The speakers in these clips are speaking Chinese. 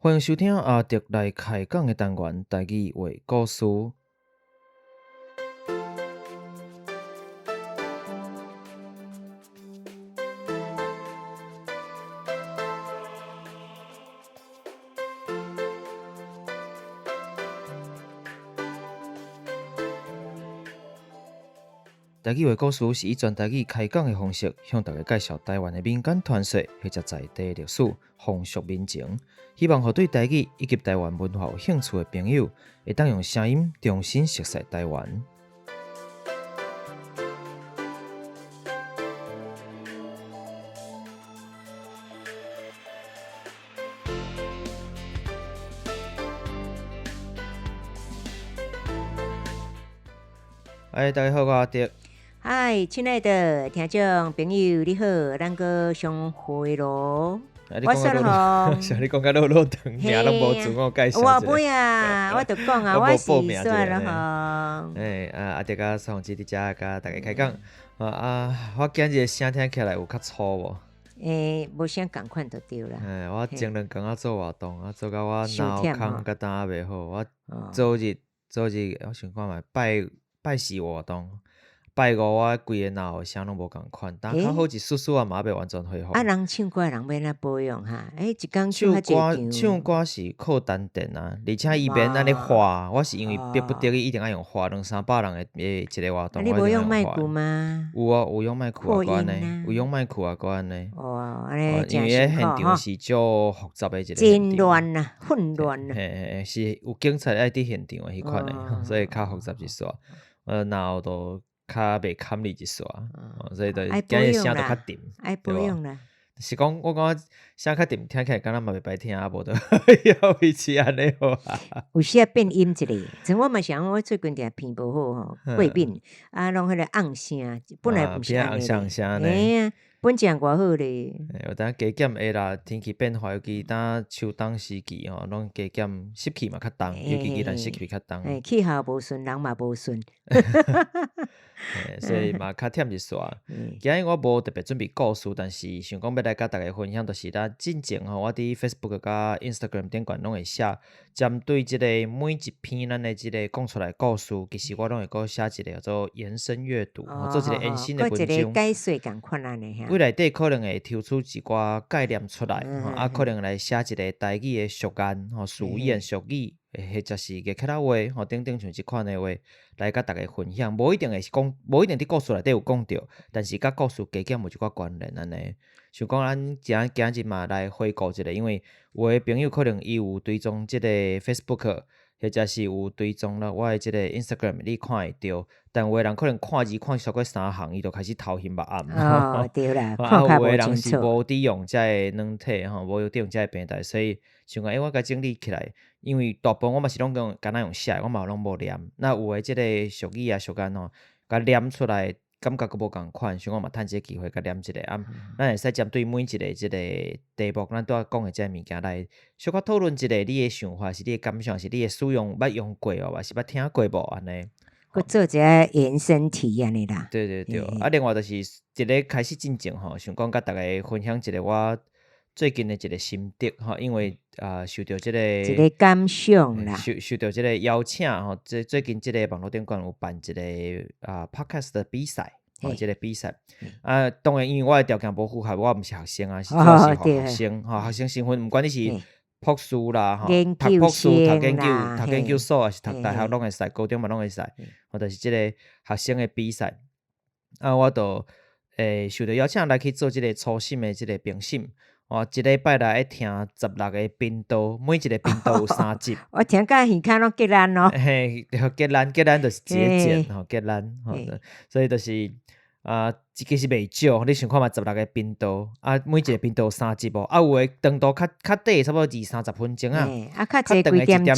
欢迎收听阿迪来开讲的单元台语话故事。台语话故事是以全台语开讲的方式，向大家介绍台湾的民间传说或者在地历史、风俗民情，希望互对台语以及台湾文化有兴趣的朋友，会当用声音重新熟悉台湾。大家好，我阿迪。嗨，亲爱的听众朋友，你好，咱个相会咯。我说好，像你讲甲落落长，名拢无自我介绍。我不呀，我就讲啊，我是算了吼。阿迪甲宋子伫遮甲大家开讲。我今日声听起来有较粗无？无啥共款就对啦。我前2工做活动，做到我脑壳甲胆袂好。我昨日，我想看觅拜4活动。拜5我规个脑声拢无共款，但较好一丝丝嘛袂完全恢复。人唱歌人要哪保养哈？一工唱歌是靠丹田啊，而且伊免安尼花，我是因为逼不得已一定要用花，200-300人的一个活动，你无用麦克吗？有啊，有用麦克啊，安尼，有用麦克啊，安尼。安尼因为现场是足复杂的一个真乱啊，混乱啊。是有警察爱伫现场的迄款的，所以较复杂一撮。脑都较袂堪力一撮，所以就今日声就较沉，爱保养啦。是讲我讲声较沉，听起来敢若嘛袂歹听啊，无得要维持安尼好啊。有时变音一个，像我嘛想我最近鼻无好吼，过敏拢迄个昂声，本来不是安尼呢。本钱偌好咧。有当加减下啦，天气变化，尤其当秋冬时期吼，拢加减湿气嘛较重，尤其宜兰湿气较重。气候无顺，人嘛无顺。所以嘛较忝一撮。今日我无特别准备故事，但是想讲要来甲大家分享，就是咱进前吼，我伫 Facebook 甲 Instagram 顶悬拢会写，针对即个每一篇咱的即个讲出来故事，其实我拢会搁写一个叫做延伸阅读，做一个延伸的文章。一个解说共款安尼规内底可能会抽出一寡概念出来，可能来写一个台语的俗谚、词言、俗语，或者是个客家话，等等像即款的话，来甲大家分享。无一定会是讲，无一定伫故事内底有讲到，但是甲故事加减有一寡关联安尼。想讲咱今日嘛来回顾一下，因为有的朋友可能伊有追踪即个 Facebook。或者是有追踪了我的即个 Instagram， 你看会到，但有的人可能看字看超过3行，伊就开始头晕目暗。对啦，看较无清楚。有的人是无伫用遮个软体无伫用遮个平台，所以想讲我甲整理起来，因为大部分我嘛是拢用敢若用写，我嘛拢无念。那有的即个俗语啊、俗谚甲念出来。感觉佫无共款，想讲嘛，趁即个机会甲念一个咱会使针对每一个即个题目，咱拄仔讲的即个物件来小可讨论一下你的想法，是你的感想，是你的使用捌用过还是捌听过无安尼？佫做一个延伸体安尼啦。对。另外就是一个开始进前想讲甲大家分享一个我最近的一个心得因为受到即个一个感想啦，受到即个邀请最近即个网络顶有办一个podcast 的比赛即个比赛当然因为我的条件无符合，我毋是学生啊，是学生学生身份，毋管你是博士啦读博士、读研究所，还是读大学拢会使，高中嘛拢会使，或者是即个学生的比赛我就受到邀请来去做即个初审的即个评审。一礼拜来听16个频道，每一个频道有3集。我听甲耳孔拢结烂咯。结烂就是节俭结烂所以就是其实袂少。你想看嘛，16个频道每一个频道有3集有诶长度较短，差不多20-30分钟较济几点钟，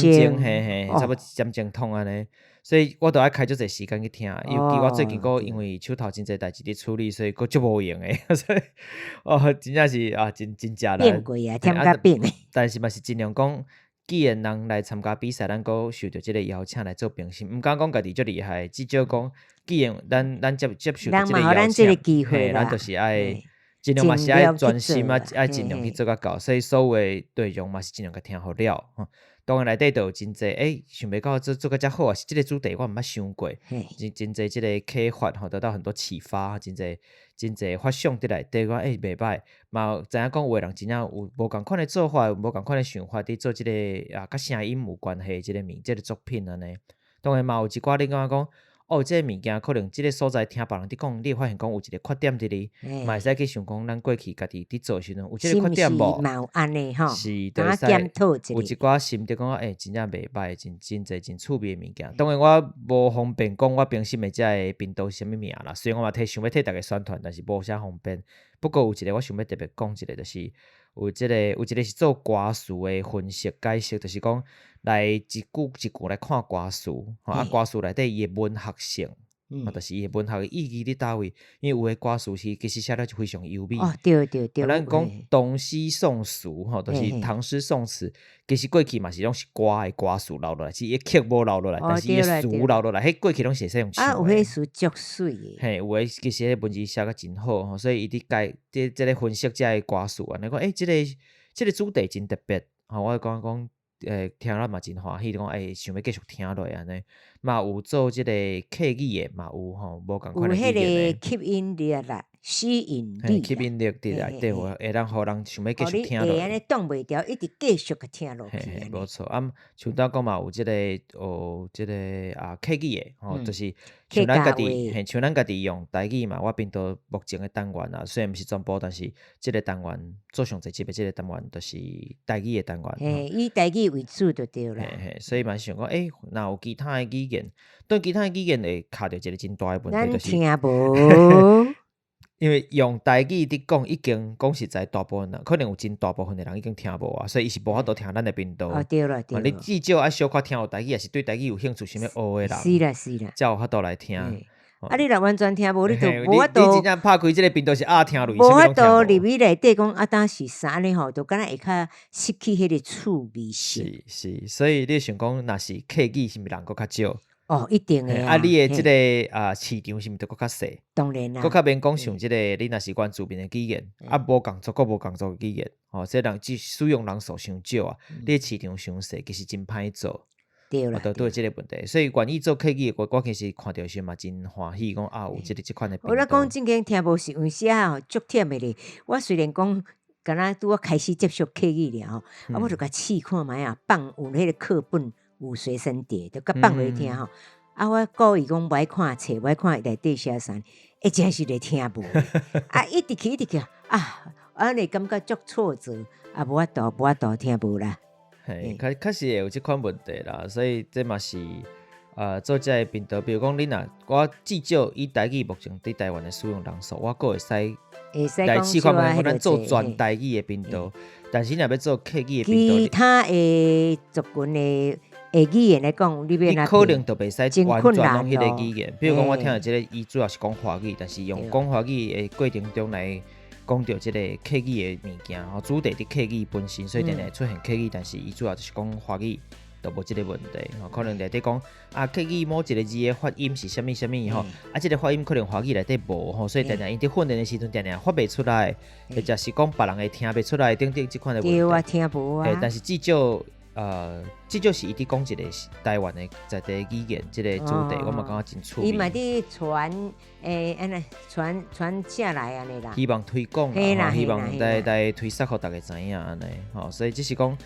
差不多1点钟通安尼。所以我都爱开足侪时间去听，尤其我最近佫因为手头真侪代志伫处理，所以佫足无用诶。所以真正是真正变贵啊，添甲变诶。但是嘛是尽量讲，既然人来参加比赛，咱佫受到即个邀请来做评审，毋敢讲家己足厉害，至少讲，既然咱接受即个邀请，咱嘛有咱即个机会啦，咱就是爱尽量嘛是爱专心啊，尽量去做啦爱尽量去做到到，所以所有的内容嘛是尽量甲听好了。当然内底就有真济，想袂到做个遮好啊！是即个主题我毋捌想过，嘿真济即个启发得到很多启发，真济发想伫内底，我袂歹，嘛知影讲有诶人真正有无共款诶做法，有无共款诶想法伫做即个甲声音有关系即个作品安尼。当然嘛有一寡你感觉讲。即个物件可能即个所在听别人伫讲，你会发现讲有一个缺点伫哩，嘛会使去想讲咱过去家己伫做时阵有即个缺点无？嘛有安尼吼，是，会检讨一下。有一寡心得讲真正袂歹，真济真趣味诶物件。当然我无方便讲我平时诶遮个频道是啥物名啦，虽然我嘛想要替大家宣传，但是无啥方便。不过有一个我想要特别讲一个，就是有一个是做歌词诶分析解析，就是讲来一句一句来看歌词，歌词内底伊诶文学性。就是伊文学的意义伫倒位，因为有诶歌词是其实写了就非常优美。对。咱讲唐诗宋词就是唐诗宋词，其实过去嘛是拢是歌诶歌词留落来，是伊曲无留落来，但是伊词留落来，迄过去拢是使用唱有迄词足水诶。嘿，有诶其实迄文字写甲真好，所以伊伫解即个分析遮个歌词啊，你讲即个主题真特别，我讲。听了嘛真欢喜，讲想要继续听落安尼，嘛有做即个客语诶，嘛有无共款诶语言诶。有迄个吸引力啦，吸引力。吸引力伫内底，会当互人想要继续听落。会安尼挡袂牢，一直继续去听落去。无错，像咱讲嘛有即个即个客语诶，就是像咱家己用台语嘛，我频道目前诶单元啊，虽然毋是全部，但是即个单元做上侪集诶，即个单元就是台语诶单元。以台语为主就对啦。所以嘛想讲，若有其他诶语言，对其他诶语言会卡着一个真大诶问题，就是咱听无。因为用台语伫讲，已经讲实在大部分人，可能有真大部分的人已经听无啊，所以伊是无法度听咱的频道。对了。你至少爱小可听有台语，也是对台语有兴趣，想要学的人。是啦。才有法度来听。你若完全听无，你就无法度。你真正拍开即个频道是听落，无法度入去内底讲当是啥安尼吼，就敢若会较失去迄个趣味性。是，所以你想讲，若是客语是毋是人佫较少？一定诶。你诶即个市场是毋是佫较细？当然啦。佫较免讲像即个，你若是原住民诶语言，无工作佫无工作语言，即人只使用人数伤少啊，你市场伤细，其实真歹做。对啦。都有即个问题，所以愿意做客语诶，我其实看到时嘛真欢喜，讲有即款诶。我讲正经听无是有时足忝诶咧。我虽然讲敢若拄我开始接触客语了我就甲试看卖放有迄个课本。有随身碟，就甲放落去听我故意讲无爱看册，无爱看内底写啥，真是咧听无。一直去安尼感觉足挫折，无法度听无啦。确实会有即款问题啦，所以这嘛是做这个频道，比如讲你我至少以台语目前伫台湾的使用人数，我佫会使来试看看咱做全台语的频道，但是若要做客语的频道，其他的族群的。语言来讲，你可能就袂使完全用迄个语言。比如讲，我听到即个伊主要是讲华语，但是用讲华语的过程中来讲到即个客语的物件，主题伫客语本身，所以定定出现客语，但是伊主要就是讲华语，都无即个问题。可能内底讲客语某一个字的发音是啥物即个发音可能华语内底无所以定定因伫训练的时阵定定发袂出来，或者是讲别人会听袂出来，等等即款的问题。对听无但是至少。至少是伊伫讲一个台湾的在地语言，即个主题，我嘛感觉真趣味。伊嘛伫传下来安尼啦。希望推广希望来推广互大家知影安尼，所以只是讲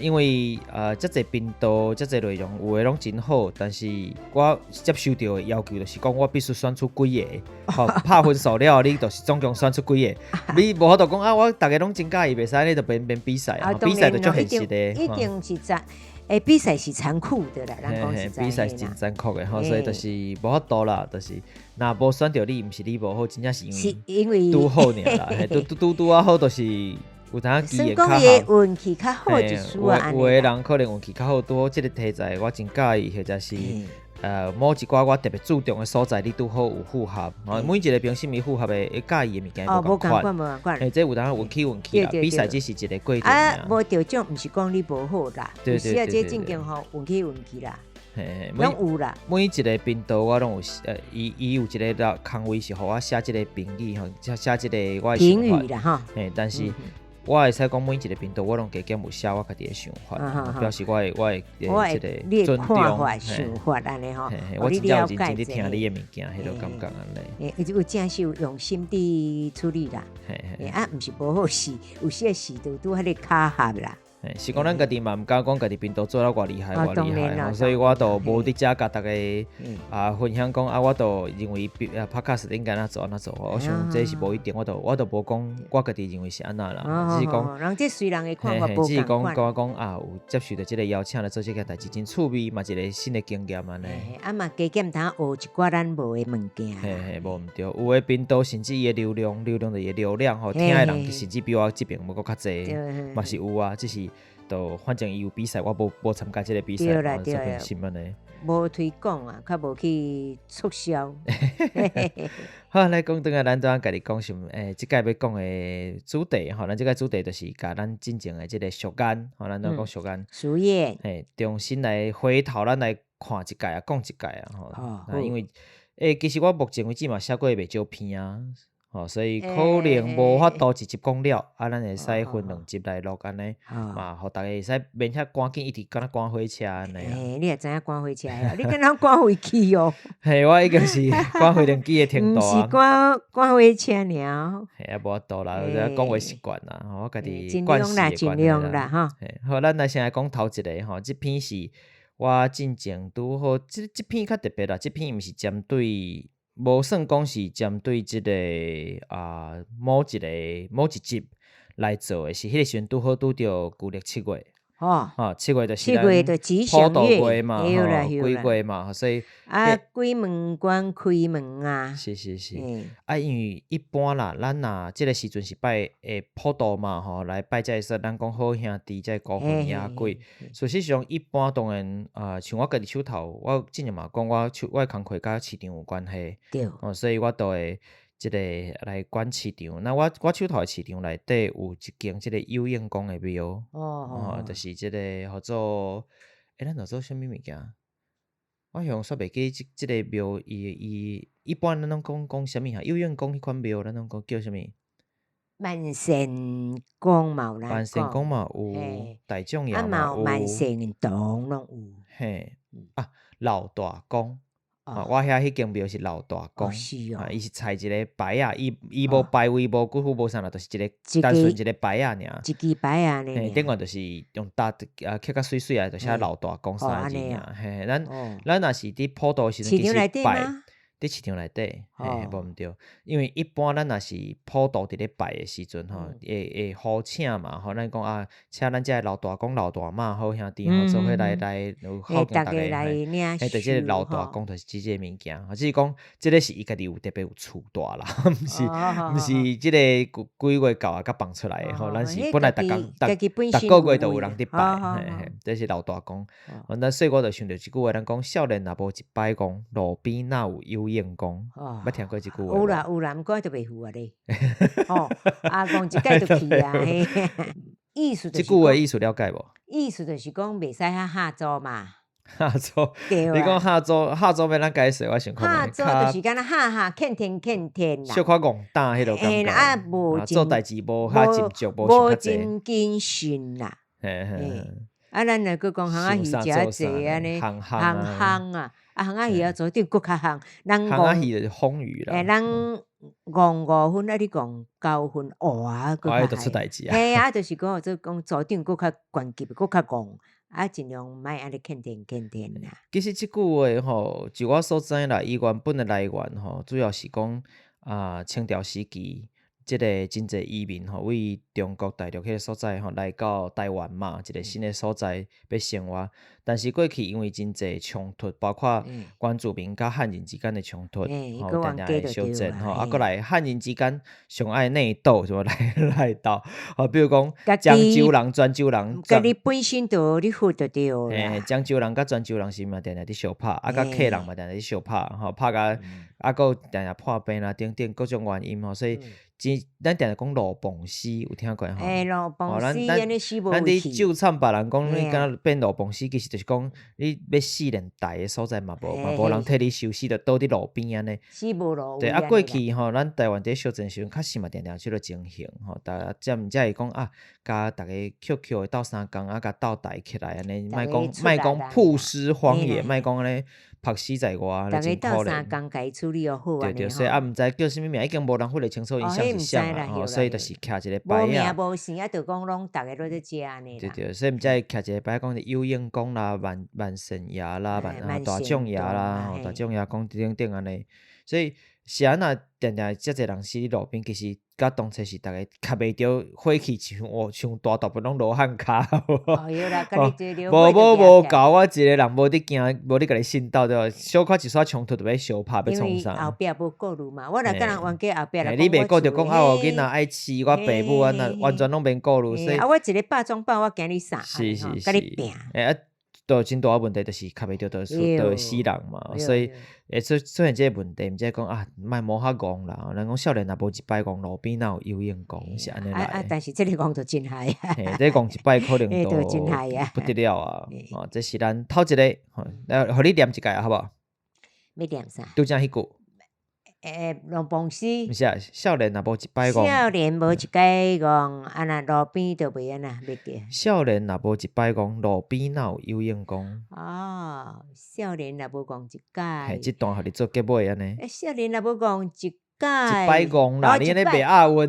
因为遮侪频道、遮侪内容，有诶拢真好，但是我接受到的要求就是讲，我必须选出几个，拍分数了，你就是总共选出几个，你无法度讲我大家拢真介意，袂使你就变比赛，比赛就足现实的。一定是比赛是残酷的啦，咱讲实在比赛是真残酷的所以就是无法度啦，就是若无选到你，毋是你无好，真正是因为拄好尔啦，拄好，就是有当机会较好，运气较好一丝啊。有的人可能运气较好，拄好即个题材我真介意，或者是某一寡我特别注重的所在，你拄好有符合。每一个评审伊符合的介意的物件无共款。这有当运气啦，比赛只是一个过程。无得奖，毋是讲你无好啦，有时这正经运气啦。嘿，拢有啦。每一个频道我拢有伊有一个空位是互我写一个评语吼，写一个我的评想法语啦哈。嘿，但是我会使讲每一个频道我拢加减有写我家己的想法，表示我的即个尊重、看法、想法安尼吼。我真正有认真伫听你的物件，迄种感觉安尼。有真是有用心伫处理啦。啊，毋是无好事，有些事都拄迄个卡合啦。是讲咱家己嘛毋敢讲家己频道做了偌厉害，偌厉害，所以我都无伫遮甲大家分享讲我都认为podcast 应该安怎做，我想这是无一定，我都无讲我家己认为是安那啦，只是讲人这随人的看法无只是同款。我讲有接受到这个邀请来做这件代志，真趣味，嘛一个新的经验安尼。嘛加减通学一寡咱无的物件。无毋对，有的频道甚至伊的流量就伊的流量吼，听的人甚至比我这边要搁较济，嘛是有啊，只是。都反正伊有比赛，我无参加这个比赛，这份新闻的。无推广啊，较无去促销。好，来讲转来，咱怎家己讲什么？即届要讲的主题吼，咱即个主题就是甲咱进前的即个俗眼，吼，咱怎讲俗眼？俗眼。重新来回头，咱来看一届啊，讲一届啊，吼。因为其实我目前为止嘛写过袂少篇啊。所以可能无法度一集讲了，咱会使分2集来录安尼，嘛，互大家会使免遐赶紧一直敢若赶火车安尼。你也知影赶火车啊？你敢若赶回去哦？我已经是赶回轮机的程度啊。毋是赶火车尔。啊，无法度啦，讲话习惯啦，我家己惯势的关系啦，哈。好，咱来先来讲头一个吼，即篇是我进前拄好，即篇较特别啦，即篇毋是针对。无算讲是针对即个某一集来做的，是迄个时阵拄好拄着旧历7月，7月就是咱普渡月嘛，几月嘛，所以鬼门关开门啊，是，因为一般啦，咱若即个时阵是拜普渡嘛，来拜这说，咱讲好兄弟这孤魂野鬼，事实上一般当然像我家己手头，我之前嘛讲我的工课甲市场有关系，所以我都会即个来管市场。那我手头的市场内底有一间即个有应公的庙，就是即个叫做咱叫做啥物物件？我用煞袂记即个庙，伊一般咱拢讲啥物哈？有应公迄款庙，咱拢讲叫啥物？万善宫嘛有啦，万善宫嘛有，大众爷嘛有，万善堂拢有。老大公。我遐迄间庙是老大公，伊是踩一个牌啊，伊无牌位，无几乎无啥啦，就是一个单纯一个牌啊尔，一支牌啊呢。顶悬就是用搭刻较水水啊，就写老大公3个字尔。咱若是伫普渡时阵，其实拜伫市场内底，无毋对，因为一般咱若是普渡伫咧拜的时阵吼，会呼请嘛，咱讲请咱遮老大公、老大妈好兄弟吼，做伙来有孝敬大家，就即个老大公就是即个物件，只是讲即个是伊家己有特别有厝大啦，毋是即个几月到甲放出来的吼，咱是本来逐个月都有人伫拜，这是老大公。所以我就想到一句话，咱讲少年若无一摆讲，路边哪有应公，捌听过即句话？有啦，毋过都袂赴啊咧。阿公一届就去啊。意思就是即句话意思了解无？意思就是讲袂使下租嘛。下租？你讲下租要咱解释，我想看。下租就是敢若下欠天啦。小可戆胆迄落感觉。做代志无较斟酌，无真谨慎啦。咱若佫讲行仔鱼诚济安尼，行啊。行仔鱼做顶佫较行，行仔鱼就是风雨啦。咱戆5分，你戆9分，佤佫就出代志啊。就是讲做讲做顶佫较悬急，佫较戆，尽量莫安尼欠天啦。其实即句话吼，就我所知啦，伊原本的来源吼，主要是讲清朝时期。即个真济移民吼，为中国大陆迄个所在吼，来到台湾嘛，一个新的所在要生活。但是过去因为真济冲突，包括原住民甲汉人之间的冲突，定定的修正吼，过来汉人之间上爱内斗，就来斗。比如讲漳州人、泉州人，家己本身就你负得着啦。漳州人甲泉州人是嘛，定定伫相拍，甲客人嘛，定定伫相拍，拍甲佫定定破病啦，等各种原因吼，所以。咱定定讲路崩死，有听过吼？路崩死，安尼死无咱伫咒惨别人讲，你敢若变路崩死，其实就就是讲你要死连台的所在嘛无人替你收拾，就倒伫路边安尼。死无路对啊，过去吼，咱台湾伫小镇时阵，确实嘛定定即个情形吼，才会讲啊，甲大家 QQ 的斗相共啊，甲斗台起来安尼，莫讲曝尸荒野，莫讲安尼曝尸在外，安尼真可怜。大家斗相共，家处理好安尼。对，所以毋知叫啥物名，已经无人分得清楚因啥是啥啦，所以就是徛一个牌啊。无名无姓啊，就讲拢大家都在食安尼啦。对，所以毋知徛一个牌，讲是有应公啦、万神爷啦、大将爷啦、大将爷讲等安尼，所以。是安那定定遮侪人死伫路边，其实甲当初是逐个卡袂着火气像大大部拢罗汉骹。无搞我一个人无伫惊，无伫甲你信斗着，小可一撮冲突就要相拍要创啥？因为后壁无顾虑嘛，我若甲人冤家后壁来讲，你袂顾着讲啊，有囡仔爱饲我爸母啊，那完全拢免顾虑。所以我一个霸总包，我惊你啥？是，甲你拼。都真大问题，就是卡袂着，就会死人嘛，所以出现这个问题，毋则讲啊，莫摸遐戆啦。人讲少年若无一摆戆，路边哪有有影戆是安尼来。但是这个戆就真害啊！这戆一摆可能都真害啊，不得了啊！这是咱头一个，来，互你念一解好无？要念啥？拄则迄句。龙凤诗，毋是啊，少年若无一摆戆，少年无一摆戆，啊那路边就袂安那袂记。少年若无一摆戆，路边哪有有影讲？哦，少年若无戆一摆，这段互你做结尾安尼。少年若无戆一摆戆啦，你安尼袂押韵。无，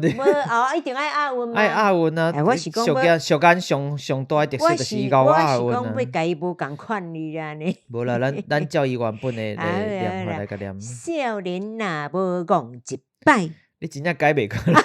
一定爱押韵嘛。爱押韵啊！我是讲俗眼上大的特色就是咬押韵啊。我是讲要甲伊无共款哩啦呢。无啦，咱照伊原本的念法来甲念。少年若无戆一摆，你真正改袂过来。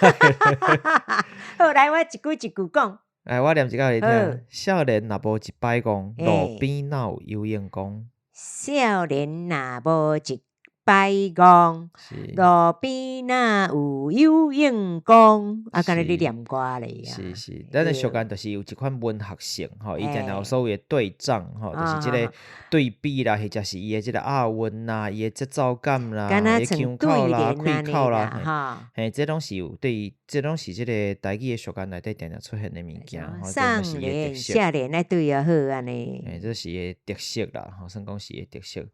好，来我一句一句讲。来，我念一个互你听。少年若无一摆戆，路边哪有有影讲？少年若无一摆戆，路边哪有有影光？啊，敢若你念歌咧啊？是，咱的俗谚就是有一款文学性吼，伊定定有所谓的对仗吼，就是即个对比啦，或者是伊的即个押韵啦，伊的节奏感啦，伊的腔口啦、开口啦，这拢是有对，这拢是即个台语的俗谚内底定定出现的物件，上联下联来对啊好安尼。这是伊的特色啦，吼，算讲是伊的特色。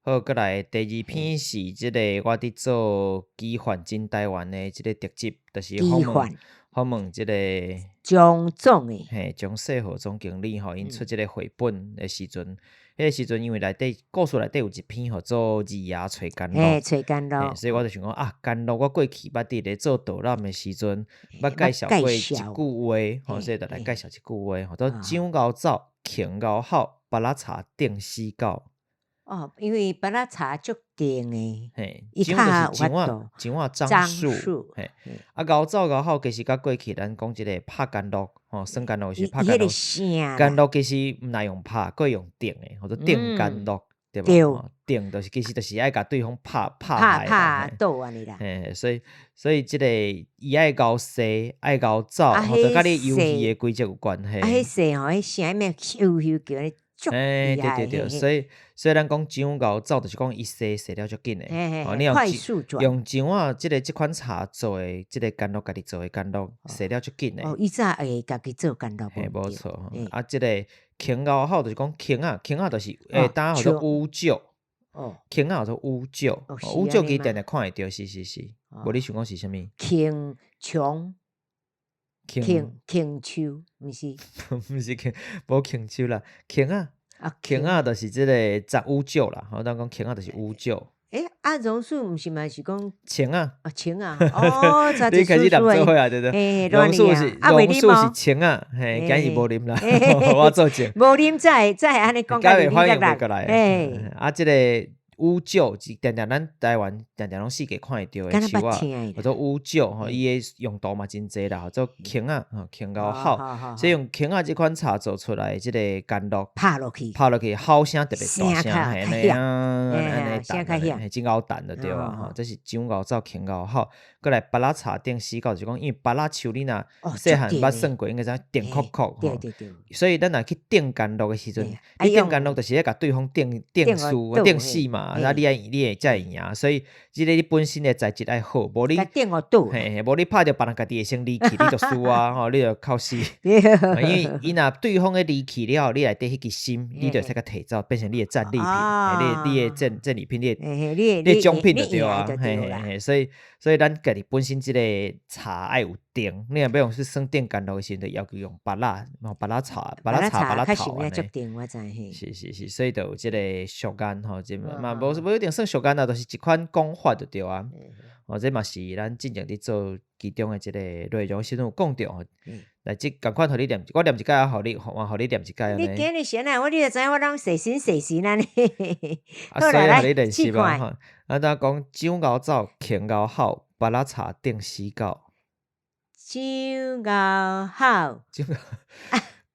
好，过来第二篇是即个我伫做基幻真台湾的即个特辑，就是访问即个江总诶，江世豪总经理吼，因出即个绘本的时阵，迄个时阵因为内底故事内底有一篇吼做二爷找甘露，找甘露，所以我就想讲啊，甘露我过去捌伫咧做导览的时阵，捌介绍过一句话，吼，所以就来介绍一句话，吼，做掌熬走，擎熬好，巴拉茶定死狗。哦，因为巴拉茶足定诶，伊较有法度，掌樟树，熬走熬好，其实甲过去咱讲即个拍甘露，吼，算甘露是拍甘露，甘露其实毋来用拍，佫用定诶，或者定甘露，对吧？定就是其实就是爱甲对方拍倒安尼啦。所以即个伊爱熬洗，爱熬走，或者甲你游戏诶规则有关系。迄洗吼，迄声咩咻叫咧。对，所以咱讲掌熬走，就是讲伊洗了足紧诶。你快速转用掌啊，即款茶做诶，即个甘露家己做诶甘露，洗了足紧诶。伊早会家己做甘露，无错。啊，即个擎熬好，就是讲擎啊，就是当叫做乌酒。擎啊，叫做乌酒，乌酒其实定定看会着，是。无你想讲是啥物？擎秋，毋是？毋是无擎秋啦，擎啊，就是即个杂乌酒啦。咱讲擎啊，就是乌酒。榕树毋是嘛？是讲青啊，青啊。哦，你开始念做伙啊，对对。榕树是青啊，今日无啉啦，我做证。无啉再安尼讲，改会欢迎回过来。啊，即个。乌酒定定咱台湾定定拢四界看会着诶树啊，或者乌酒吼，伊诶用途嘛真济啦，或者擎啊，擎熬好，所以用擎啊即款茶做出来即个甘露，拍落去，好声特别大声，安尼声较响，真熬淡就对啊，吼，这是掌熬走，擎熬好，过来巴拉茶定死狗，就是讲因为巴拉树你若细汉捌算过，应该知定酷酷，对，所以咱若去定甘露诶时阵，你定甘露就是咧甲对方定树定死嘛。嘛，你会才会赢，所以即个你本身的材质爱好，无你定我倒，无你拍着别人家己的生理气，你就输啊，吼，你就靠死。因为伊若对方的离去了，你内底迄个心，你就使甲摕走，变成你的战利品，你的战利品，你的奖品就对啊，所以咱家己本身即个茶爱有定，你若要用去算定干路的时候，就要求用白蜡茶、白蜡头安尼。是，所以就有即个俗谚吼，即嘛无一定算俗谚啊，就是一款讲法就对啊。这嘛是咱真正伫做其中的即个内容，时阵有讲着吼。来，即共款互你念，我念一解，互你念一解安尼。你今日先啊，你就知我拢细心安尼。所以互你练习嘛吼。咱讲酒熬走，ખે熬好，白蜡茶定死狗。酒熬好。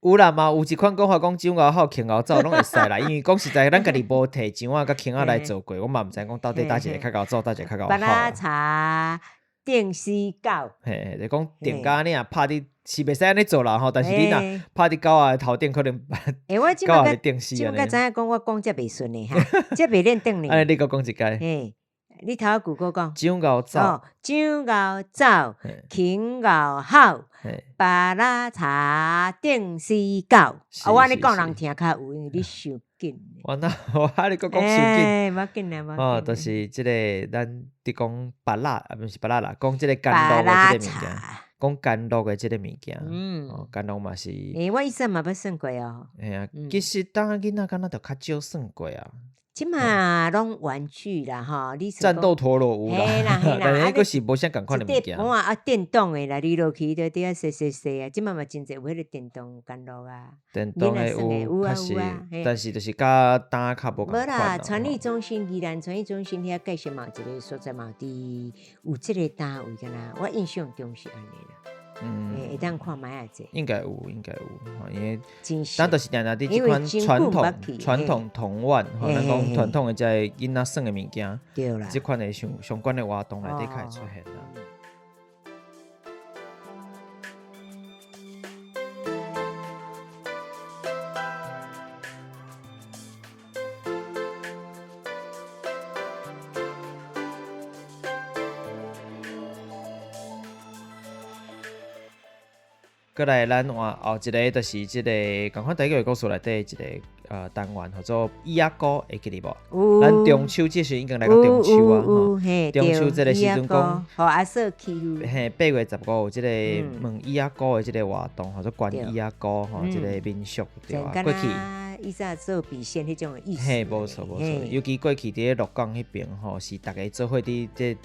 有啦嘛，有一款讲法讲酒熬好，ખે熬走拢会使啦。因为讲實在，咱家己無摕酒仔甲ખે仔來做過，我嘛毋知講到底倒一個較熬走，倒一個較熬好。白蠟茶定死狗。就講定甲你若拍伫是袂使安尼做啦吼，但是你若拍伫狗仔頭頂，可能狗仔會定死安尼。我知影講我講遮袂順的哈，遮袂練轉呢。安尼你講一解。你頭句個講。酒熬走。酒熬走，ખે熬好，白蠟茶定死狗。我安尼講人聽較有，因為你傷緊。我你閣講傷緊。冇緊啦，就是即個咱佇講白蠟，毋是白蠟啦，講即個甘露的即個物件，講甘露的即個物件。甘露嘛是。我以前嘛捌算過哦。其實當囡仔敢若就較少算過啊。即嘛拢玩具啦吼，你戰鬥陀螺有啦，但是佫是無啥共款的物件。電動的啦，你落去就啲細啊，即嘛真濟有迄個電動甘露啊。電動的有，較是，但是就是甲單較無共款。無啦，傳藝中心宜蘭傳藝中心遐介紹嘛，一個所在嘛，啲有即個單位㗎啦，我印象中是安尼啦。會當看賣下者。應該有，因為咱就是定定啲即款傳統童玩，咱講傳統的即係囡仔耍的物件，即款的相關的活動內底開始出現啦。過來，咱換後一個就是即個共款第一個故事內底一個單元叫做伊仔糕，會記得無？咱中秋即時已經來到中秋啊，中秋即個時陣講，互阿嫂去8月15有即個問伊仔糕的即個活動，或者關伊仔糕吼，即個民俗對啊，過去以前做筆仙迄種意思。無錯，尤其過去佇鹿港迄邊吼，是大家做伙佇即。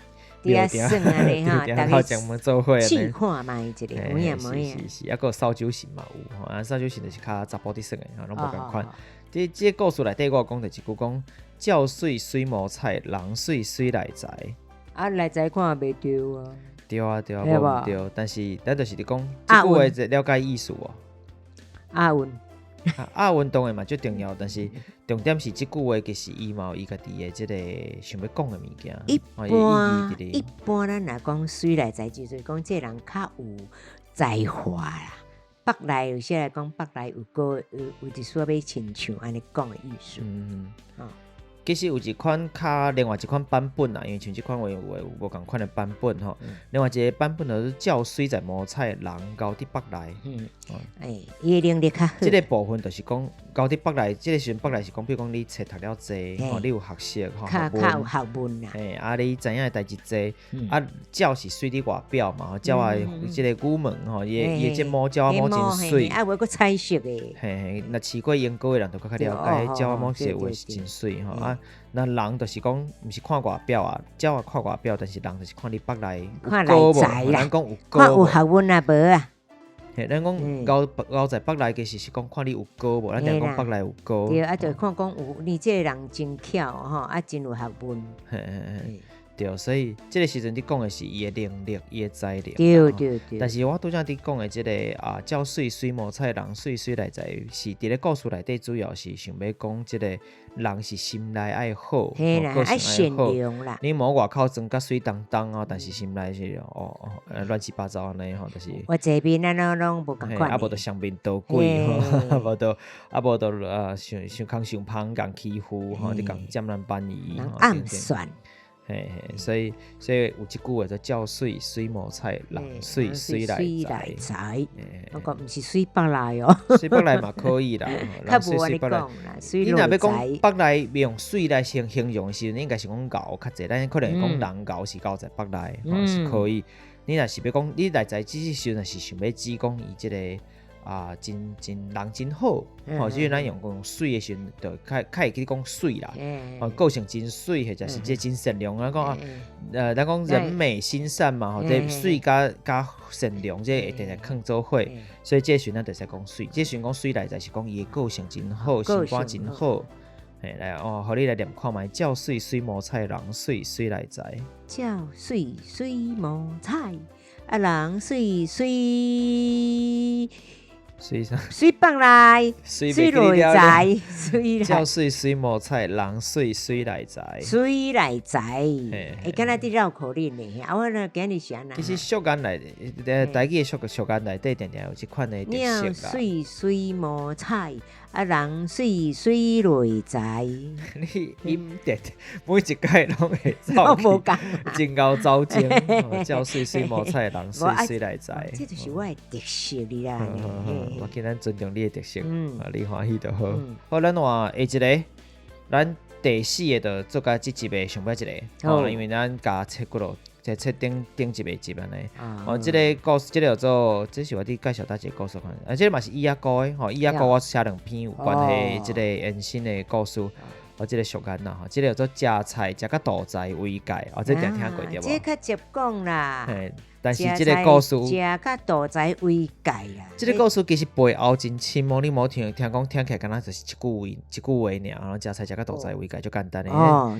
啲算安尼哈，大家做伙試看嘛，一個有影無影。是，還佫燒酒神嘛有吼，燒酒神就是較查甫佇算的，攏無共款。即個故事內底我講就一句講，鳥水水無采，人水水來財。來財看袂着啊。對啊，無毋對，但是咱就是佇講，即句話就了解意思哦。押韻。押韻當然嘛最重要，但是重點是即句話其實伊嘛有伊家己的即個想要講的物件。一般咱來講水來財，就是講這人較有才華啦。北來有些來講北來有個有啲說要親像安尼講的意思。其實有一款較另外一款版本啦，因為像這款有無共款的版本吼。另外一個版本就是鳥水在無采，人交佇北來。伊能力較好。這個部分就是講交佇北來，這個時陣北來是講，比如講你冊讀了濟，吼，你有學識，吼，較有學問啦。你知影的代誌濟，鳥是水佇外表嘛，鳥的這個羽毛吼，伊這毛鳥毛真水。有個彩色的。若試過研究的人就較了解，鳥毛是有真水吼啊。那人就是講，毋是看外表啊，鳥啊看外表，但是人就是看你北來有高無，人講有高無，看有學問啊無啊。咱講高在北來，其實是講看你有高無，咱定講北來有高。對，就看講有你這個人真巧吼，真有學問。对，所以这个时阵你讲的是伊的能力，伊的才能。对对对。但是我拄则你讲的这个照水水无菜，人水水来在，是伫咧故事内底主要是想要讲这个人是心内爱好，嘿啦，个性爱善爱好。良啦。你无外口装甲水当当啊，但是心内是乱七八糟安尼吼，就是我这边拢无共款。无就双面刀鬼吼，无就想空想芳共欺负吼，你共占咱便宜，暗算。所以有一句话叫叫水水无菜，人水水来财。我讲毋是水北来哦，水北来嘛可以啦，较无安尼讲啦。你若要讲北来用水来形容的时候，应该是讲牛较济，咱可能讲人牛是牛在北来，是可以。你若是要讲你来在即时阵是想要指讲伊即个真人真好，所以咱用水的时候，就较会去讲水啦，个性真水，或者是即真善良。咱讲咱讲人美心善嘛，这水加善良，这会定定放做伙，所以这时咱就是讲水。这时讲水来在是讲伊的个性真好，心肝真好。来互你来念看觅，叫水水无菜，人水水来财。叫水水无菜，人水水。水北来，水来财，叫水水无菜，人水水来财。水来财，会敢若伫绕口令呢？我呢今日是安那？其实俗眼内，台语的俗眼内底定定有即款的特色啦。水水无菜，人水水来财。你音调每一届拢会走去，真够走精。叫水水无菜，人水水来财。这就是我的特色啦。我今咱尊重你的特色，你欢喜就好。好，咱换下一个，咱第四个就做甲即集的上尾一个，因为咱加切骨咯，即切顶一个集安尼。即个故事，即个叫做，这是我哋介绍大家故事看。即个嘛是伊阿哥的，伊阿哥我写2篇有关系即个延伸的故事。即个俗眼啦，即个叫做食菜食甲肚臍胃解，这定听过对无？这较接讲啦。但是这个故事，食甲肚臍胃解啦。这个故事其实背后真深哦，你无听起来，敢若就是一句话尔，然后食菜食甲肚臍胃解就简单的。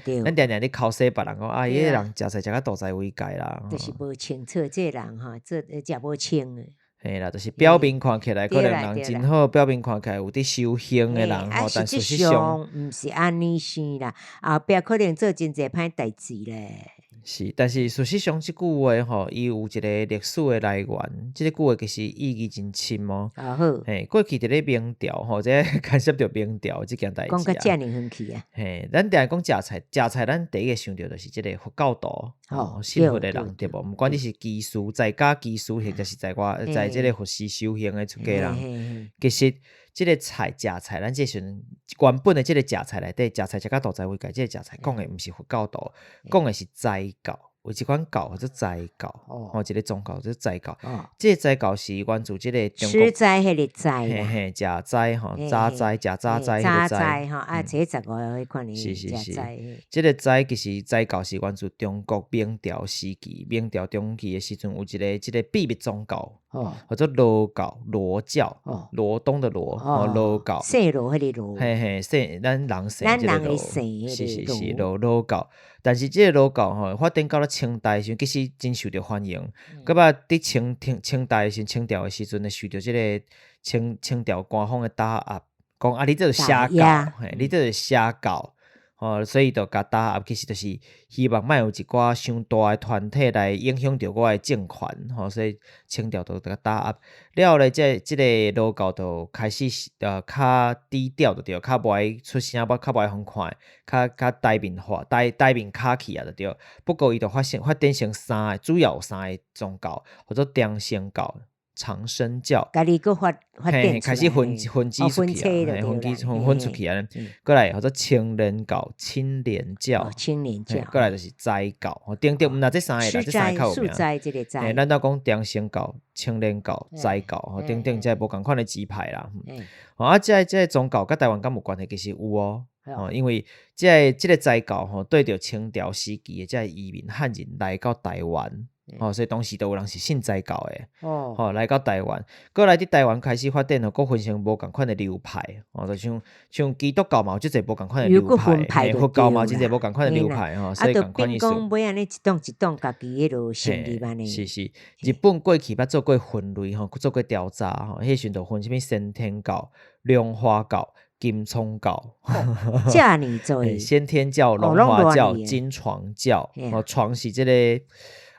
对。咱定定你考试别人讲，伊个人食菜食甲肚臍胃解啦。就是无清楚，这人这食无清诶。嘿啦，就是表面看起来可能人真好，表面看起来有伫修行的人吼，但事实上毋是安尼生啦，后壁可能做真侪歹代志咧。是，但是事实上，即句话吼，伊有一个历史的来源。即个句话其实意义真深哦。好。过去伫咧明朝吼，这牵涉到明朝即件代志。讲到遮尔远去啊。咱定讲食菜，咱第一个想到就是即个佛教徒，信佛的人对无？毋管你是居士，在家居士，或者是在即个佛寺修行的出家人，其实即个菜食菜，咱即时阵原本的即个食菜内底，食菜食甲肚臍胃解，即个食菜讲的毋是佛教徒，讲的是斋教。有一款教叫做斋教，一个宗教叫做斋教。即个斋教是源自即个中国。吃斋迄个斋。食斋吼，早斋食早斋迄个斋。这15迄款的食斋。即个斋其实斋教是源自中国明朝时期，明朝中期的时阵有一个即个秘密宗教，叫做罗教，罗教，罗东的罗，罗教。姓罗迄个罗。咱人姓即个罗。是罗教。但是即个罗教吼，发展到了清代时，其实真受到欢迎。搁捌伫清代时，清朝的时阵，受到即个清朝官方的打压，讲你这是邪教，你这是邪教。所以就甲打压，其实就是希望莫有一寡伤大的团体来影响到我的政权，所以清朝就甲打压。了后咧，即个罗教就开始较低调就对，较无爱出声，较无爱互看，较台面化、台面卡去啊就对。不过伊就发展成主要有3个宗教，或者长生教。长生教，家己个发展开始分支出去啊，分出去啊。过来或者青莲教、青莲教，过来就是斋教。顶毋那这3个啦，这3个较有名。这个斋，咱都讲长生教、青莲教、斋教，顶这无共款的支派啦。这个宗教甲台湾敢有关系？其实有哦。因为这个斋教对着清朝时期的这移民汉人来到台湾。所以当时都有人是信斋教的。哦，来到台湾，过来伫台湾开始发展各分成无共款的流派，就像基督教嘛，有即侪无共款的流有分派派，就佛教嘛，对啦真侪无共款的流派所以就共款意思。变讲买安尼一栋一栋家己迄落成立安尼。是，日本过去捌做过分类做过调查迄时阵就分什么先天教、龙华教、金冲教，遮尔做诶，先天教、龙华教、金床教，床是即个。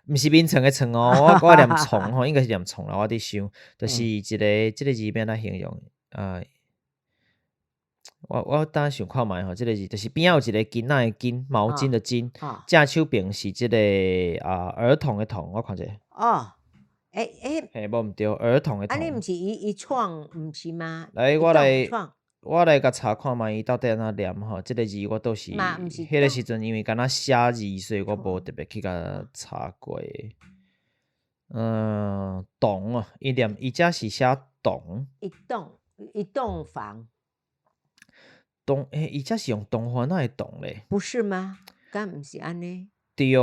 毋是名床的床我念床应该是念床啦，我伫想，就是一个即个字变来形容我当想看觅即个字，就是边仔有一个巾仔的巾，毛巾的巾，正手边是即个儿童的童，我看者。无毋对，儿童的童。安尼毋是伊创，毋是吗？来，我来甲查看觅伊到底安怎念即个字我倒是，迄个时阵因为敢若写字，所以我无特别去甲查过。栋伊遮是写栋。一栋房。伊遮是用东华那的栋咧？不是吗？敢毋是安尼？对，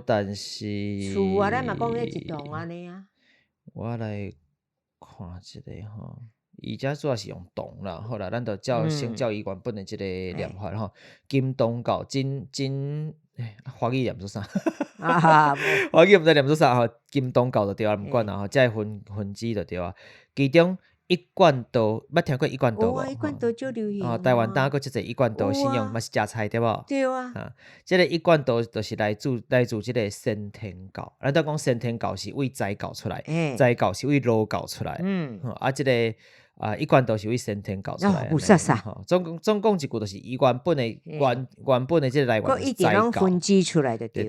但是厝咱嘛讲迄一栋安尼啊。我来看一下伊遮主要是用栋啦，好啦，咱就先照伊原本的即个念法金东教金华语念做啥？华语毋知念做啥金东教就对啊，毋管啦遮分支就对啊，其中。一贯道，捌听过一贯道无？一贯道就流行。台湾当个即个一贯道信仰嘛是食菜对无？对啊。即个一贯道就是来自即个先天教。咱讲先天教是为斋教出来，斋教是为儒教出来。即个一贯道是为先天教出来。有啥啥？总讲一句，就是伊原本的即个来源是斋教。分支出来的。对，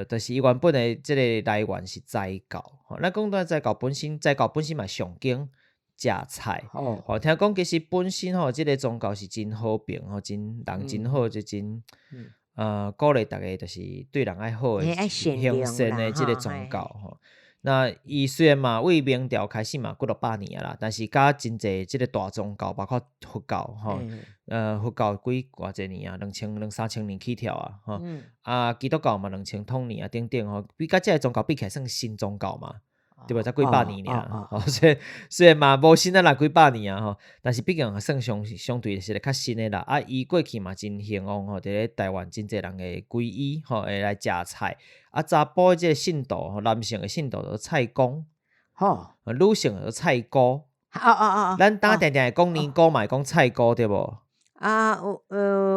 就是伊原本的即个来源是斋教。咱讲到斋教本身嘛上经。食菜听讲其实本身即个宗教是真好评人真好，就真鼓励大家就是对人爱好的行善的即个宗教那伊虽然嘛为明朝开始嘛几落百年啦，但是甲真济即个大宗教包括佛教佛教几偌济年2000-3000年起跳基督教嘛2000多年等等比甲即个宗教比起来算新宗教嘛。对吧？才几百年虽然嘛无新啦，几百年但是毕竟算相对是较新的啦。伊过去嘛真兴旺伫咧台湾真侪人会皈依会来食菜。查甫的即个信徒男性的信徒就菜公，女性就菜姑。咱当定定会讲年姑嘛，会讲菜姑对无？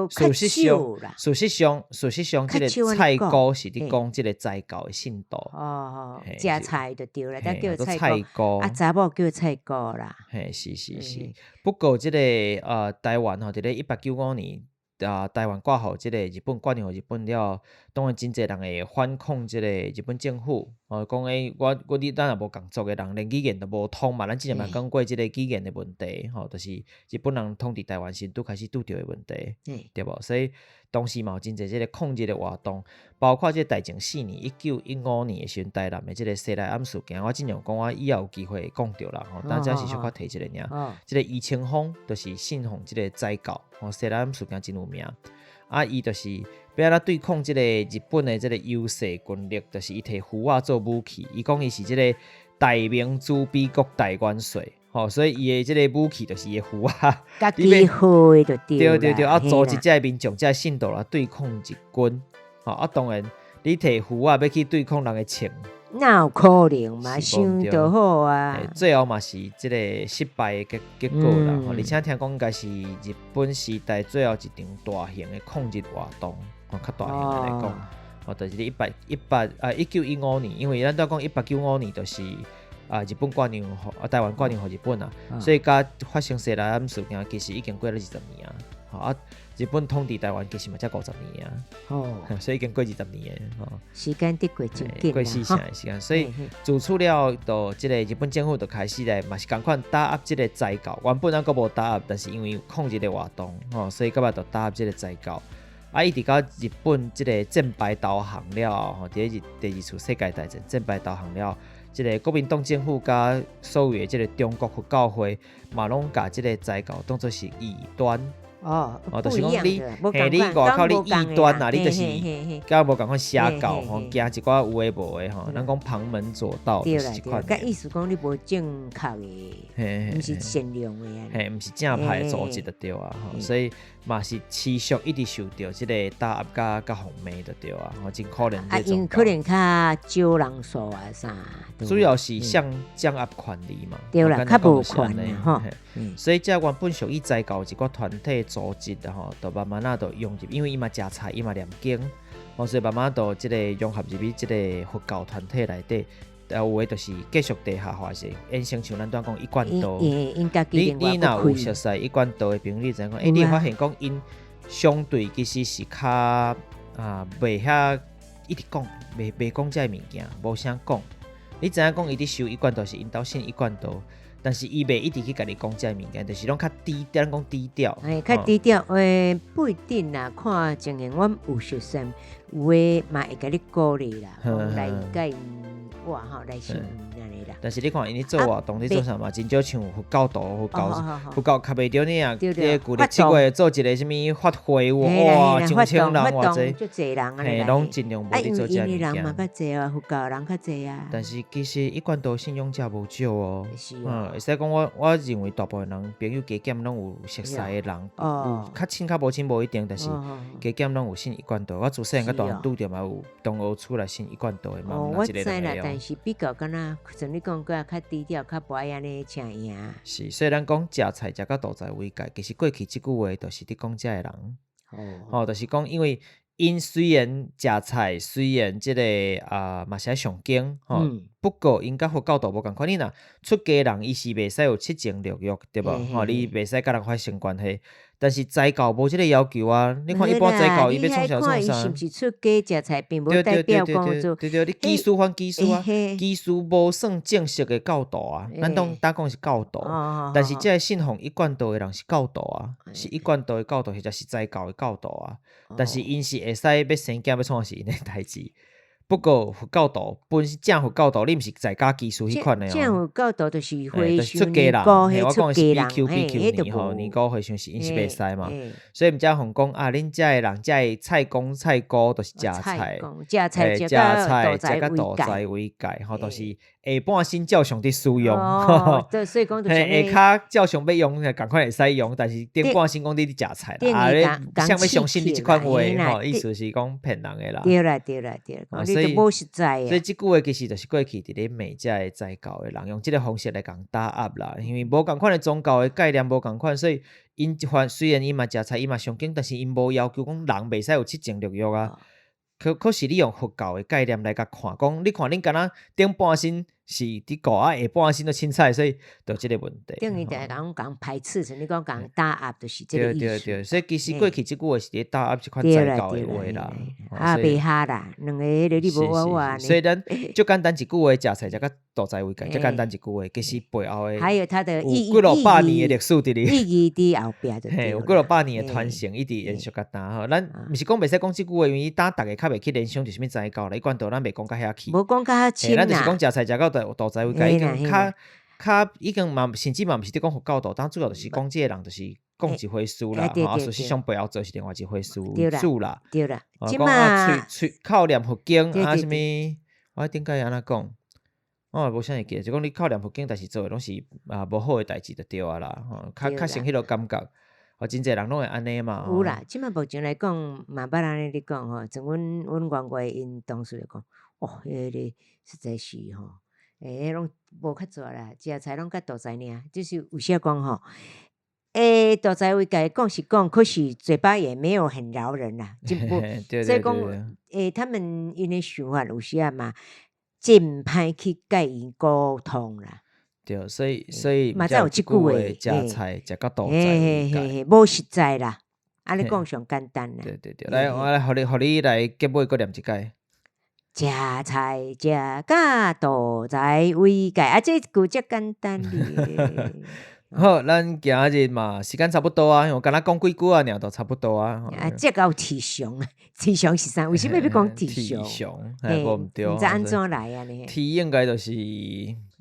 事实上，即个菜姑是伫讲即个斋教的信徒。食菜就对啦，咱叫菜姑。查某叫菜姑啦。是。不过即个台湾伫咧1895年。台湾挂互即个日本挂互日本了，当然真侪人会反抗即个日本政府。讲我你咱也无共族的人，连语言都无通嘛。咱之前嘛讲过即个语言的问题，就是日本人统治台湾时开始拄着的问题，对无？所以当时嘛有真侪即个抗日的活动，包括即个大正4年1915年的时阵，台南的即个西来庵事件，我尽量讲我以后有机会讲着啦。但只是小可提一个尔，即个余清风就是信奉即个斋教，西来庵事件真有名。伊就是要安怎对抗即个日本的即个优势军力，就是伊摕符仔做武器。伊讲伊是即个大明主比国大元帅，所以伊的即个武器就是伊的符仔。家己好的就对。对，组织这民众、这信徒来对抗日军。当然，你摕符仔要去对抗人的枪。哪有可能嘛？想就好啊！最后嘛是即个失败的结果啦。而且听讲应该是日本时代最后一场大型的抗日活动，较大型来讲，就是1915年，因为咱都讲1895年就是日本挂让台湾挂让互日本所以甲发生西来庵事件其实已经过了20年日本统治台湾其实嘛才50年所以已经过20年时间得过真紧过40年的时间，所以自此了，到即个日本政府就开始来嘛是共款打压即个斋教，原本咱阁无打压，但是因为有抗日的活动所以搁就打压即个斋教。一直到日本即个战败投降了第二次世界大战战败投降了，即个国民党政府甲所有的即个中国佛教会嘛拢甲即个斋教当作是异端就是不一样讲你的，无嘿，你共款，外口你无共的异端啊，啦，你就是甲无共款写教吼，嘿行一寡有诶无诶吼，咱讲旁门左道，对啦对啦，就是即款甲意思讲你无正确的，毋是善良的啊。嘿，毋是正派的组织就对啊，吼，所以嘛是持续一直受到即个打压甲红媒就对啊，吼，真可怜这种。因可能较少人数啊啥，主要是想掌握权力嘛，对啦，较无权的吼。所以这原本属于在搞一个团体组织的吼，就慢慢都融入，因为伊嘛食菜，伊嘛念经，所以慢慢都即个融合入去即个佛教团体内底。有诶，就是继续地下化是，演成像咱当讲一贯道。你若有熟悉一贯道诶朋友，你知影讲，你会发现讲因相对其实是较袂遐一直讲，袂讲这物件，无啥讲。你知影讲伊伫修一贯道是因兜信一贯道。但是伊袂一直去甲你讲这物件，就是拢较低调，咱讲低调。较低调，不一定啦，看情形，阮有熟悉，有诶嘛会甲你鼓励啦，来甲因我吼来信安尼啦。但是你看，因咧做活动，你做啥嘛？真少像佛教徒、佛教较袂着呢啊！即个旧历7月做一个什物法会，哇，上千人偌济，足济人嘿，拢尽量无咧做这物件。因为人嘛较济啊，佛教人较济啊。但是其实一贯道信仰者无少哦。是会使讲我认为大部分人朋友加减拢有熟悉的人，有较亲较无亲无一定，但是加减拢有信一贯道。我自细汉到大汉拄着嘛有同学出来信一贯道的嘛，我知啦，但是比较敢若像你讲较低调，较不爱安尼请赢。是，所以咱讲食菜食到大财为界，其实过去即句话就是伫讲遮的人。就是讲因为因虽然食菜，虽然即个嘛是爱上经不过因甲佛教徒无共款。你若出家人，伊是袂使有七情六欲，对无？你袂使甲人发生关系。但是斋教无即个要求啊！你看一般斋教，伊要创啥创啥？是毋是出家食菜，并无代表讲做。对，你技术还技术啊，技术无算正式的教导啊。咱当讲是教导，但是即个信奉一贯道的人是教导啊，是一贯道的教导，或者是斋教的教导啊。但是因是会使要生囝要创是因的代志。不过佛教徒本身正佛教徒，你毋是在家技术迄款的哦。正佛教徒就是会出家人，我讲的是 BQ 年糕会像是因是袂使嘛。所以毋才互讲恁遮的人，遮的菜公菜姑都是食菜，食甲大财为界，都是下半身照常伫使用。所以讲就是下骹照常要用，赶快会使用，但是顶半身讲你食菜啦。你想要相信你即款话，意思是讲骗人的啦。对啦。所以无实在所以即句话其实就是过去伫咧美遮的斋教的人用即个方式来共打压啦，因为无共款的宗教的概念无共款，所以因虽然伊嘛食菜，伊嘛上经，但是因无要求讲人袂使有七情六欲啊。可是你用佛教的概念来甲看，讲你看恁敢若顶半身是伫顾下半身都凊彩，所以就即个问题。等于在讲排斥，像你讲打压，就是即个意思。对，所以其实过去即句话是咧打压即款斋教的话啦。袂下啦，两个你无我。所以咱就简单一句话，食菜食甲大财为界，就简单一句话，其实背后的还有它的意义，有几落百年的历史伫咧，意义伫后壁就对。有几落百年的传承，一直延续甲呾吼。咱毋是讲袂使讲即句话，因为逐个较袂去联想，就是物斋教啦。一贯道咱袂讲甲遐去，无讲甲遐深啦。咱就是讲食菜食到大财为界，已经较已经嘛，甚至嘛毋是伫讲佛教徒，当主要就是讲即个人就是讲一回事啦，实际上背后做是另外一回事主啦。对啦，即嘛喙靠念佛经什么，我顶解安怎讲？我无啥会记，就讲你靠念佛经，但是做的拢是无好的代志就对啊啦。较像迄落感觉，真侪人拢会安尼嘛。有啦，即马目前来讲，嘛捌安尼咧讲吼，像阮员外因同事来讲，迄个实在是吼，拢无较做啦，食菜拢较大财尔，就是有些讲吼。大财为界讲是讲，可是嘴巴也没有很饶人啦，就不，所以讲，他们因的想法有时嘛，真歹去甲因沟通啦。对，所以嘛，再有即句话，食菜食到大财为界，无实在啦。安尼讲上简单啦。对，来，我来，互你来结尾搁念一解。食菜食甲大财为界，这句则简单哩。好，咱今日嘛时间差不多啊，我敢若讲几句啊，尔都差不多啊。这个有体相，体相是啥？为什么要讲体相？体相，无毋对。毋知安怎来啊？呢？体应该就是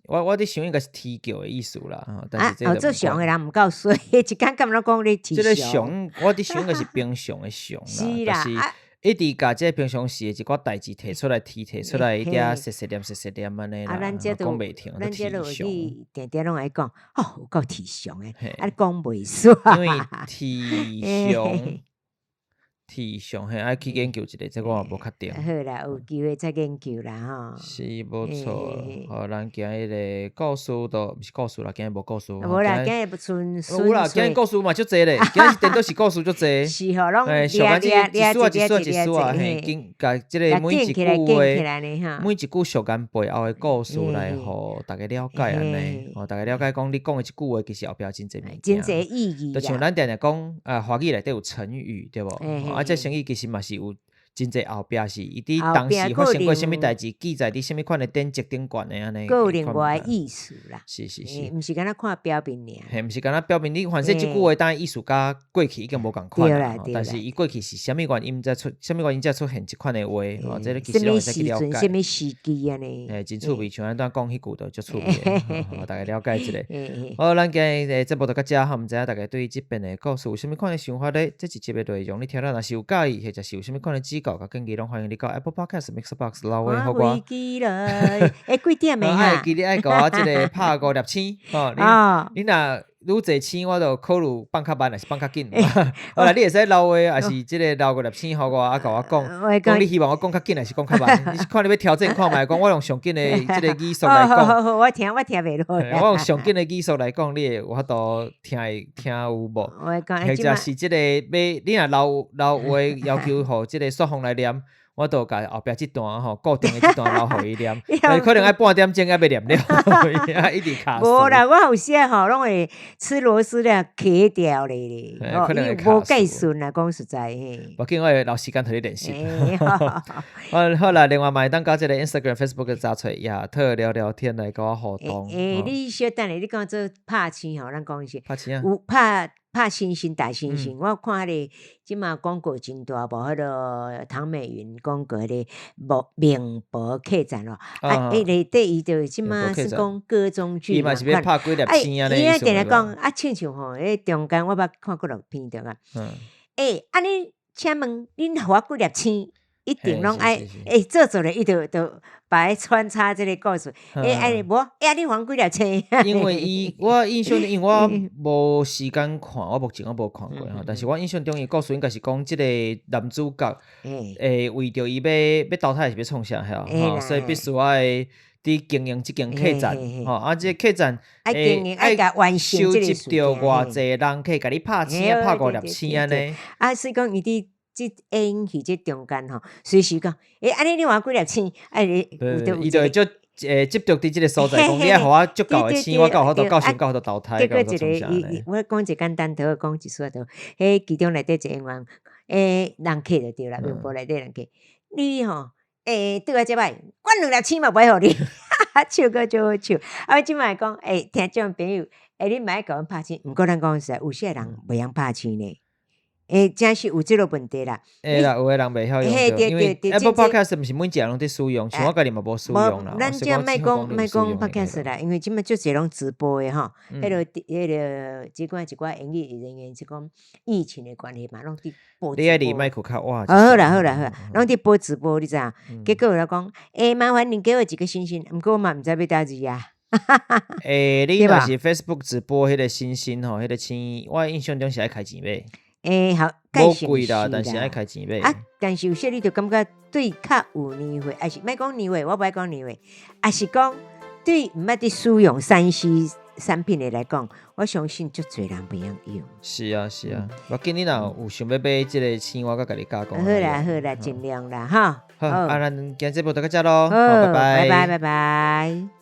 我伫想应该是啼叫的意思啦，但是这个做熊的人毋够水，一间敢若讲你啼这个熊，熊，我伫想应该是平常的熊是啦，就是一直甲这平常时的一寡代志提出来提出来，一点细细念安尼啦，咱这讲袂停，咱这落啼熊。去定定拢爱讲，有够啼熊的，你讲袂煞。因为啼熊。啼熊嘿，爱去研究一下，这我也无确定。好啦，有机会再研究啦吼。是无错，好，咱今日的故事都毋是故事啦，今日无故事。无啦，今日不纯。有啦，今日故事嘛足济咧，今日电都是故事足济。是吼，拢一数啊，嘿，甲即个每一句话，每一句俗言背后的故事来，互大家了解安尼，大家了解讲你讲的一句话，其实后壁真济物件，真济意义。就像咱定定讲，华语内底有成语，对无？这成语其实嘛是有真济后壁是伊伫当时发生过啥物代志，记载伫啥物款的典籍顶悬的安尼。有另外的意思啦。是，毋是敢若看表面尔。嘿，毋是敢若表面，你反正即句话当然意思甲过去已经无共款啦。但是伊过去是啥物原因才出现即款的话？这个其实拢会使去了解。啥物时机安尼？真趣味，像咱当讲迄句就足趣味，大家了解一下。好，咱今日节目就到遮，毋知影大家对即边的故事有啥物款的想法咧？这一集的内容你听了若是有介意，或者是有啥物款的指教甲建议，拢欢迎你到 Apple Podcast、Mixbox 留言互我。记了，几点的哈？记得爱甲我即个拍5粒星，你若愈侪星，我就考虑放较慢，还是放较紧。好啦，你会使留话，还是即个留5粒星互我，甲我讲你希望我讲较紧，还是讲较慢？你看你要调整看觅，讲我用上紧的即个语速来讲。好，我听袂落。我用上紧的语速来讲，你会有法度听有无？或者是即个你若留话要求互即个朔风来念。我都甲后壁即段固定的即段留互伊念，可能爱半点钟还未念了，一直卡死。无啦，我有时拢会吃螺丝咧卡掉咧，可能会无计顺啦，讲实在嘿。无紧，我会留时间互你练习。好啦，另外嘛，当搞即个 Instagram、Facebook 查出亚特聊聊天来甲我互动。你小等下，你讲做拍星吼，咱讲一下。拍星啊？有拍星星大星星，我看迄个即马广告真大，无迄个唐美云广告迄个名博客栈咯，内底伊就即马是讲歌中剧。伊嘛是要拍几粒星啊？伊啊定来讲亲像吼，中间我捌看过录片着啊。安尼请问恁互我几粒星？一定拢爱做咧，伊就把伊穿插即个故事。无你还几粒星？因为我印象中，因为我无时间看，我目前我无看过但是我印象中伊故事应该是讲即个男主角，为着伊要投胎是要创啥所以必须爱伫经营即间客栈，即个客栈爱经营爱甲完成即个收集着偌济人可以甲你拍星拍5粒星安尼。所以讲伊伫即演戏即中间吼，随时讲，安尼你还几粒星？伊就会就执着伫即个所在，讲你爱互我足够的星，我有法度到时到投胎。结果一个，我讲一个简单图，讲一撮图，其中内底一个演员，人客就对啦，面部内底人客，你吼，对我即摆，我2粒星嘛袂互你，笑个就好笑。即摆讲，听众朋友，你莫爱甲阮拍星，毋过咱讲实在，有些人袂晓拍星呢。真是有即个问题啦。啦，有诶人袂晓用着，因为 Apple Podcast 毋是每一个人拢伫使用，像我家己嘛无使用啦。咱即莫讲 Podcast 啦，因为即摆足侪拢直播诶吼，迄个即寡演艺人员是讲疫情诶关系嘛，拢伫播。你爱离麦克较晚。好啦，拢伫播直播，你知影？结果有人讲，麻烦您给我几个星星，毋过我嘛毋知要叨字啊。你若是 Facebook 直播迄个星星吼，迄个星，我印象中是爱开钱买。好，无贵啦，但是爱开钱买。但是有些你就感觉对较有年岁，还是莫讲年岁，我不爱讲年岁，还是讲对毋捌伫使用3C产品的来讲，我相信足侪人袂晓用。是啊，我今日若有想要买即个星，我甲你加讲。好啦，尽量啦，哈。好，咱今日节目就到这咯，好，拜拜。拜拜。